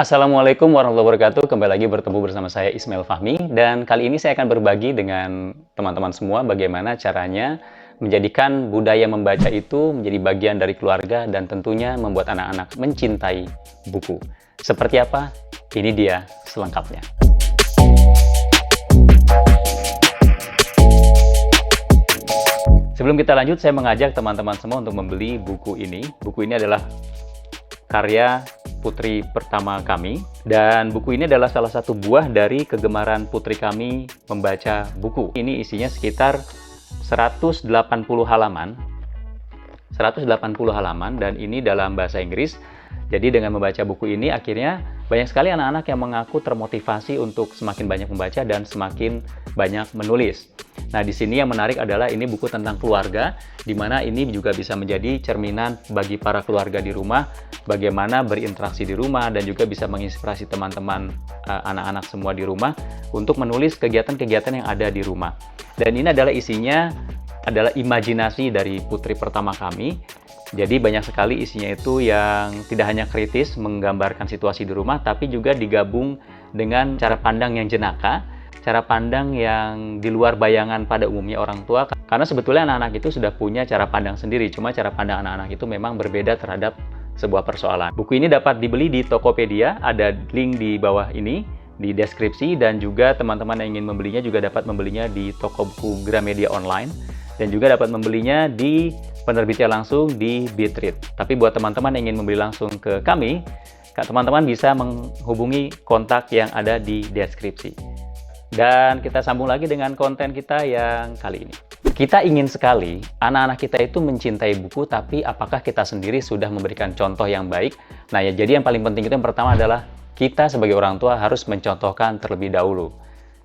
Assalamualaikum warahmatullahi wabarakatuh. Kembali lagi bertemu bersama saya Ismail Fahmi dan kali ini saya akan berbagi dengan teman-teman semua bagaimana caranya menjadikan budaya membaca itu menjadi bagian dari keluarga dan tentunya membuat anak-anak mencintai buku. Seperti apa? Ini dia selengkapnya. Sebelum kita lanjut, saya mengajak teman-teman semua untuk membeli buku ini. Buku ini adalah karya putri pertama kami, dan buku ini adalah salah satu buah dari kegemaran putri kami membaca buku. Ini isinya sekitar 180 halaman, dan ini dalam bahasa Inggris. Jadi dengan membaca buku ini akhirnya banyak sekali anak-anak yang mengaku termotivasi untuk semakin banyak membaca dan semakin banyak menulis. Nah, di sini yang menarik adalah ini buku tentang keluarga, di mana ini juga bisa menjadi cerminan bagi para keluarga di rumah, bagaimana berinteraksi di rumah dan juga bisa menginspirasi teman-teman anak-anak semua di rumah untuk menulis kegiatan-kegiatan yang ada di rumah. Dan ini adalah isinya adalah imajinasi dari putri pertama kami. Jadi banyak sekali isinya itu yang tidak hanya kritis menggambarkan situasi di rumah, tapi juga digabung dengan cara pandang yang jenaka, cara pandang yang di luar bayangan pada umumnya orang tua. Karena sebetulnya anak-anak itu sudah punya cara pandang sendiri, cuma cara pandang anak-anak itu memang berbeda terhadap sebuah persoalan. Buku ini dapat dibeli di Tokopedia, ada link di bawah ini, di deskripsi, dan juga teman-teman yang ingin membelinya juga dapat membelinya di toko buku Gramedia online, dan juga dapat membelinya di penerbitnya langsung di Bitread. Tapi buat teman-teman yang ingin membeli langsung ke kami, teman-teman bisa menghubungi kontak yang ada di deskripsi. Dan kita sambung lagi dengan konten kita yang kali ini. Kita ingin sekali anak-anak kita itu mencintai buku, tapi apakah kita sendiri sudah memberikan contoh yang baik? Nah ya, jadi yang paling penting itu yang pertama adalah kita sebagai orang tua harus mencontohkan terlebih dahulu.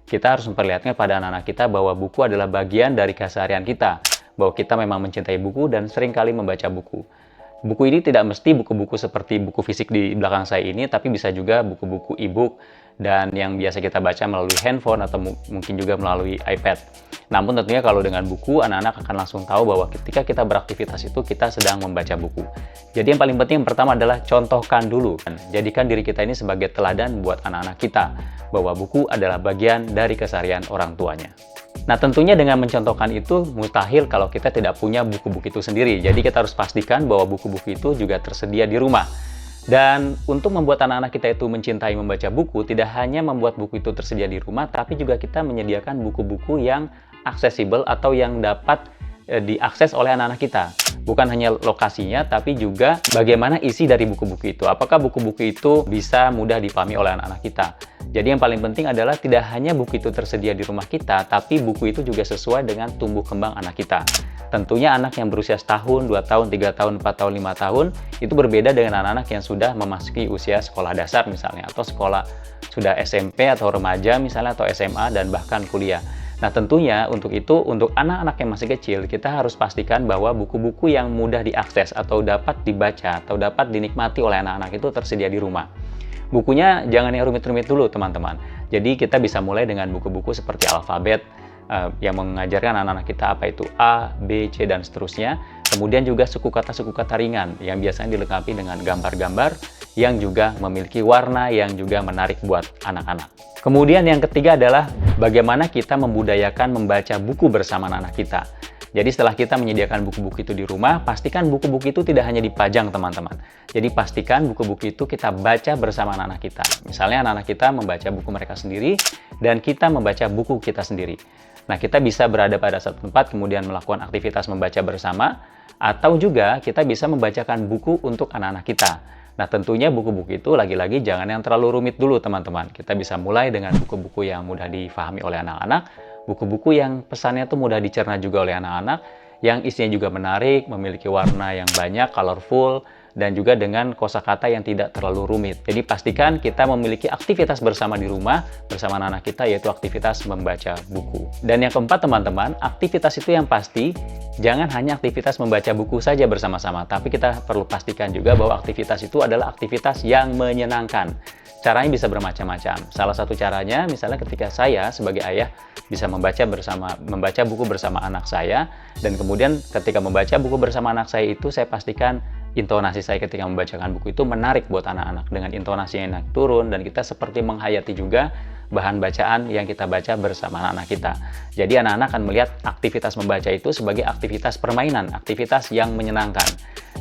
Kita harus memperlihatkan pada anak-anak kita bahwa buku adalah bagian dari keseharian kita, bahwa kita memang mencintai buku dan seringkali membaca buku. Buku ini tidak mesti buku-buku seperti buku fisik di belakang saya ini, tapi bisa juga buku-buku e-book dan yang biasa kita baca melalui handphone atau mungkin juga melalui iPad. Namun tentunya kalau dengan buku, anak-anak akan langsung tahu bahwa ketika kita beraktivitas itu kita sedang membaca buku. Jadi yang paling penting yang pertama adalah contohkan dulu. Jadikan diri kita ini sebagai teladan buat anak-anak kita, bahwa buku adalah bagian dari keseharian orang tuanya. Nah, tentunya dengan mencontohkan itu mustahil kalau kita tidak punya buku-buku itu sendiri. Jadi kita harus pastikan bahwa buku-buku itu juga tersedia di rumah. Dan untuk membuat anak-anak kita itu mencintai membaca buku, tidak hanya membuat buku itu tersedia di rumah, tapi juga kita menyediakan buku-buku yang aksesibel atau yang dapat diakses oleh anak-anak kita. Bukan hanya lokasinya, tapi juga bagaimana isi dari buku-buku itu. Apakah buku-buku itu bisa mudah dipahami oleh anak-anak kita. Jadi yang paling penting adalah tidak hanya buku itu tersedia di rumah kita, tapi buku itu juga sesuai dengan tumbuh kembang anak kita. Tentunya anak yang berusia setahun, 2 tahun, 3 tahun, 4 tahun, 5 tahun, itu berbeda dengan anak-anak yang sudah memasuki usia sekolah dasar misalnya, atau sekolah sudah SMP atau remaja misalnya, atau SMA dan bahkan kuliah. Nah tentunya untuk itu, untuk anak-anak yang masih kecil, kita harus pastikan bahwa buku-buku yang mudah diakses atau dapat dibaca atau dapat dinikmati oleh anak-anak itu tersedia di rumah. Bukunya jangan yang rumit-rumit dulu teman-teman. Jadi kita bisa mulai dengan buku-buku seperti alfabet, yang mengajarkan anak-anak kita apa itu A, B, C, dan seterusnya. Kemudian juga suku kata ringan yang biasanya dilengkapi dengan gambar-gambar yang juga memiliki warna yang juga menarik buat anak-anak. Kemudian yang ketiga adalah bagaimana kita membudayakan membaca buku bersama anak-anak kita. Jadi setelah kita menyediakan buku-buku itu di rumah, pastikan buku-buku itu tidak hanya dipajang teman-teman. Jadi pastikan buku-buku itu kita baca bersama anak-anak kita. Misalnya anak-anak kita membaca buku mereka sendiri dan kita membaca buku kita sendiri. Nah, kita bisa berada pada satu tempat kemudian melakukan aktivitas membaca bersama, atau juga kita bisa membacakan buku untuk anak-anak kita. Nah, tentunya buku-buku itu lagi-lagi jangan yang terlalu rumit dulu teman-teman. Kita bisa mulai dengan buku-buku yang mudah difahami oleh anak-anak, buku-buku yang pesannya tuh mudah dicerna juga oleh anak-anak, yang isinya juga menarik, memiliki warna yang banyak, colorful, dan juga dengan kosakata yang tidak terlalu rumit. Jadi pastikan kita memiliki aktivitas bersama di rumah, bersama anak-anak kita, yaitu aktivitas membaca buku. Dan yang keempat teman-teman, aktivitas itu yang pasti, jangan hanya aktivitas membaca buku saja bersama-sama, tapi kita perlu pastikan juga bahwa aktivitas itu adalah aktivitas yang menyenangkan. Caranya bisa bermacam-macam. Salah satu caranya, misalnya ketika saya sebagai ayah bisa membaca buku bersama anak saya, dan kemudian ketika membaca buku bersama anak saya itu saya pastikan intonasi saya ketika membacakan buku itu menarik buat anak-anak dengan intonasi yang naik turun, dan kita seperti menghayati juga bahan bacaan yang kita baca bersama anak-anak kita. Jadi anak-anak akan melihat aktivitas membaca itu sebagai aktivitas permainan, aktivitas yang menyenangkan.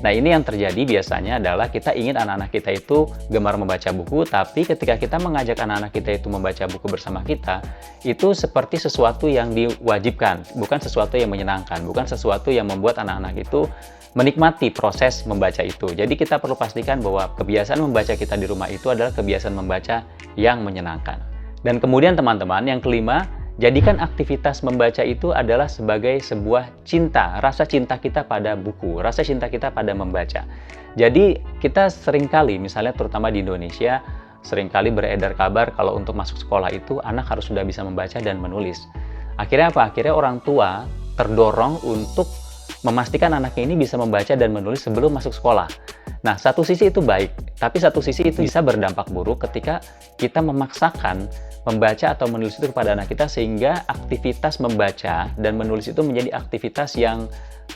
Nah, ini yang terjadi biasanya adalah kita ingin anak-anak kita itu gemar membaca buku, tapi ketika kita mengajak anak-anak kita itu membaca buku bersama kita, itu seperti sesuatu yang diwajibkan, bukan sesuatu yang menyenangkan, bukan sesuatu yang membuat anak-anak itu menikmati proses membaca itu. Jadi kita perlu pastikan bahwa kebiasaan membaca kita di rumah itu adalah kebiasaan membaca yang menyenangkan. Dan kemudian teman-teman, yang kelima, jadikan aktivitas membaca itu adalah sebagai sebuah cinta, rasa cinta kita pada buku, rasa cinta kita pada membaca. Jadi kita seringkali, misalnya terutama di Indonesia, seringkali beredar kabar kalau untuk masuk sekolah itu anak harus sudah bisa membaca dan menulis. Akhirnya apa? Akhirnya orang tua terdorong untuk memastikan anaknya ini bisa membaca dan menulis sebelum masuk sekolah. Nah, satu sisi itu baik, tapi satu sisi itu bisa berdampak buruk ketika kita memaksakan membaca atau menulis itu kepada anak kita, sehingga aktivitas membaca dan menulis itu menjadi aktivitas yang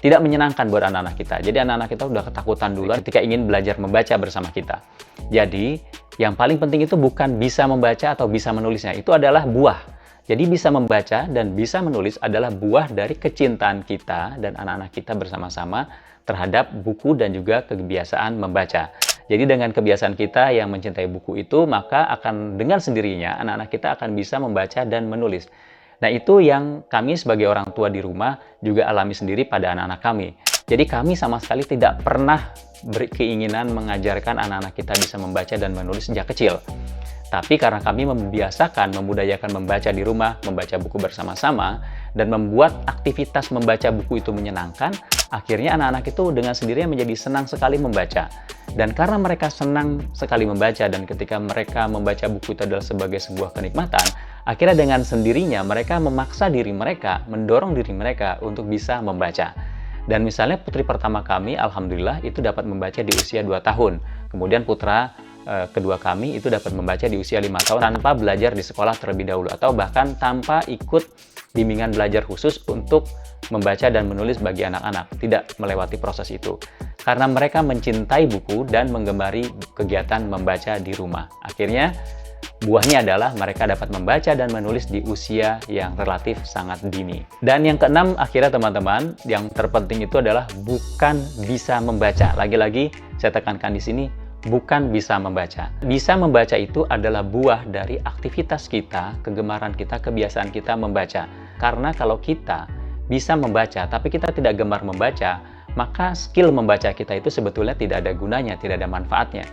tidak menyenangkan buat anak-anak kita. Jadi anak-anak kita udah ketakutan duluan ketika ingin belajar membaca bersama kita. Jadi yang paling penting itu bukan bisa membaca atau bisa menulisnya, itu adalah buah. Jadi bisa membaca dan bisa menulis adalah buah dari kecintaan kita dan anak-anak kita bersama-sama terhadap buku dan juga kebiasaan membaca. Jadi dengan kebiasaan kita yang mencintai buku itu, maka akan dengan sendirinya anak-anak kita akan bisa membaca dan menulis. Nah, itu yang kami sebagai orang tua di rumah juga alami sendiri pada anak-anak kami. Jadi kami sama sekali tidak pernah berkeinginan mengajarkan anak-anak kita bisa membaca dan menulis sejak kecil. Tapi karena kami membiasakan, membudayakan membaca di rumah, membaca buku bersama-sama, dan membuat aktivitas membaca buku itu menyenangkan, akhirnya anak-anak itu dengan sendirinya menjadi senang sekali membaca. Dan karena mereka senang sekali membaca, dan ketika mereka membaca buku itu adalah sebagai sebuah kenikmatan, akhirnya dengan sendirinya mereka memaksa diri mereka, mendorong diri mereka untuk bisa membaca. Dan misalnya putri pertama kami, alhamdulillah, itu dapat membaca di usia 2 tahun. Kemudian putra kedua kami itu dapat membaca di usia 5 tahun tanpa belajar di sekolah terlebih dahulu, atau bahkan tanpa ikut bimbingan belajar khusus untuk membaca dan menulis bagi anak-anak, tidak melewati proses itu. Karena mereka mencintai buku dan menggemari kegiatan membaca di rumah. Akhirnya buahnya adalah mereka dapat membaca dan menulis di usia yang relatif sangat dini. Dan yang keenam, akhirnya teman-teman, yang terpenting itu adalah bukan bisa membaca. Lagi-lagi saya tekankan di sini, bukan bisa membaca. Bisa membaca itu adalah buah dari aktivitas kita, kegemaran kita, kebiasaan kita membaca. Karena kalau kita bisa membaca, tapi kita tidak gemar membaca, maka skill membaca kita itu sebetulnya tidak ada gunanya, tidak ada manfaatnya.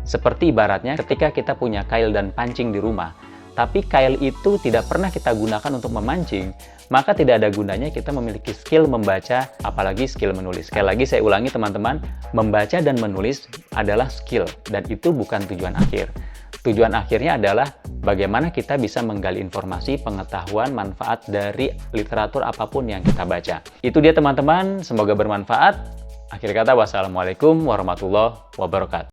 Seperti ibaratnya ketika kita punya kail dan pancing di rumah, tapi kail itu tidak pernah kita gunakan untuk memancing, maka tidak ada gunanya kita memiliki skill membaca, apalagi skill menulis. Sekali lagi saya ulangi teman-teman, membaca dan menulis adalah skill, dan itu bukan tujuan akhir. Tujuan akhirnya adalah bagaimana kita bisa menggali informasi, pengetahuan, manfaat dari literatur apapun yang kita baca. Itu dia teman-teman, semoga bermanfaat. Akhir kata, wassalamualaikum warahmatullahi wabarakatuh.